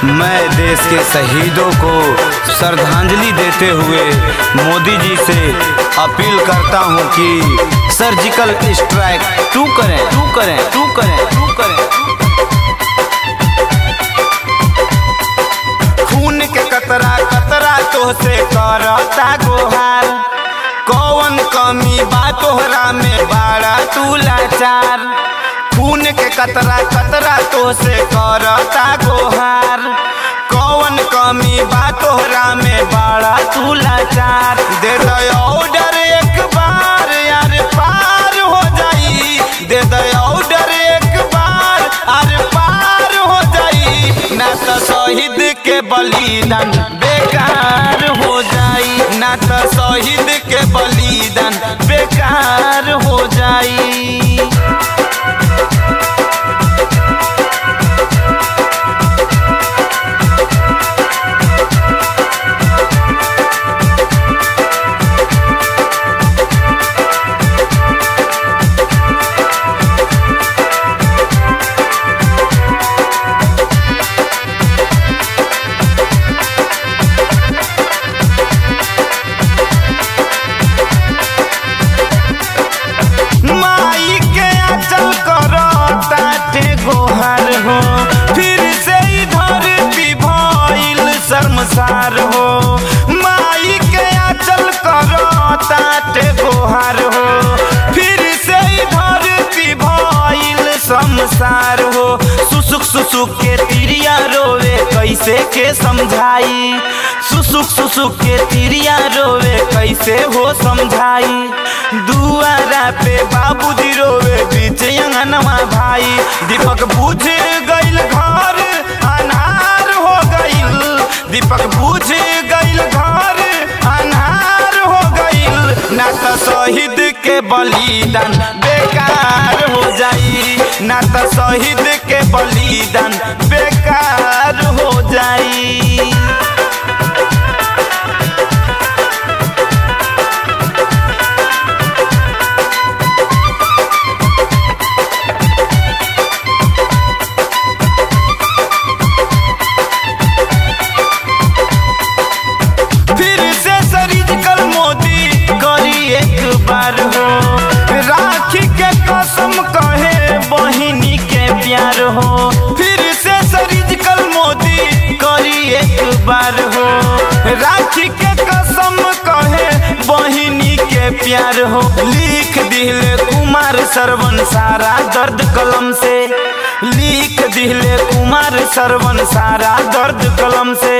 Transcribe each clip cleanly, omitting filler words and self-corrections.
मैं देश के शहीदों को श्रद्धांजलि देते हुए मोदी जी से अपील करता हूं कि सर्जिकल स्ट्राइक तू करें। खून के कतरा कतरा तो से करता गोहार, कौन कमी बा तोहरा में बाड़ा तू लाचार। खून के कतरा कतरा तो से करता गोहार, कौन कमी बा तोहरा में बाड़ा तू लाचार। दे दो ऑर्डर एक बार यार पार हो जाई, दे दो ऑर्डर एक बार यार पार हो जाई, ना तो शहीद के बलिदान बेकार हो जाई, ना तो शहीद के बलिदान बेकार हो जाई। गोहार हो फिर से धरती भइल शर्मसार हो, माई के आंचल करो ताटे गोहार हो फिर से धरती भइल शर्मसार हो। सुसुक सुसुक के तिरिया रोवे कैसे के समझाई, सुसुक सुसुक के तिरिया रोवे कैसे हो समझाई। दुआरा पे बाबूजी रोवे बीच अंगनवा भाई, दीपक बुझ गइल घर अन्हार हो गइल, दीपक बुझ गइल घर अन्हार हो गइल, ना तो शहीद के बलिदान बेकार हो जाई, ना तो शहीद के बलिदान बेकार हो जाई। बार हो राखी के कसम कहे बहिनी के प्यार हो, फिर से सर्जिकल मोदी करी एक बार हो राखी के कसम कहे बहिनी के प्यार हो। लिख दिले कुमार सरवन सारा दर्द कलम से, लिख दिले कुमार सरवन सारा दर्द कलम से।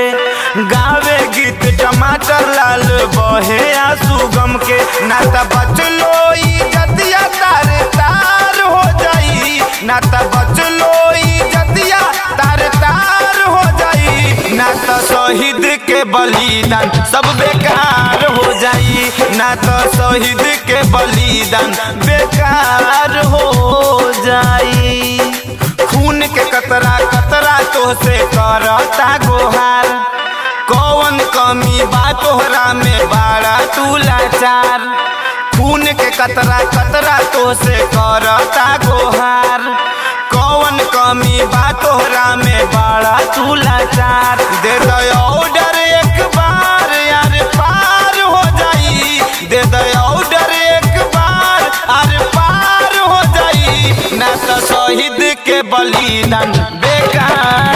गावे गीत टमाटर लाल बहे आंसू गम के, ना तो बचलो इज्जतिया तार तार हो जाई, ना तो बचलो इज्जतिया तार तार हो जाई, ना तो शहीद के बलिदान सब बेकार हो जाई, ना तो शहीद के बलिदान बेकार हो जाई। खून के कतरा कतरा तो से करता गोहार, कौन कमी बा तोहरा में बाड़ा तू लाचार। खून के कतरा कतरा तो से करता गोहार, कौन कमी बा तोहरा में बाड़ा तू लाचार। दे दो ऑर्डर एक बार यार पार हो जाई, दे दो ऑर्डर एक बार यार पार हो जाई, ना तो शहीद के बलिदान बेकार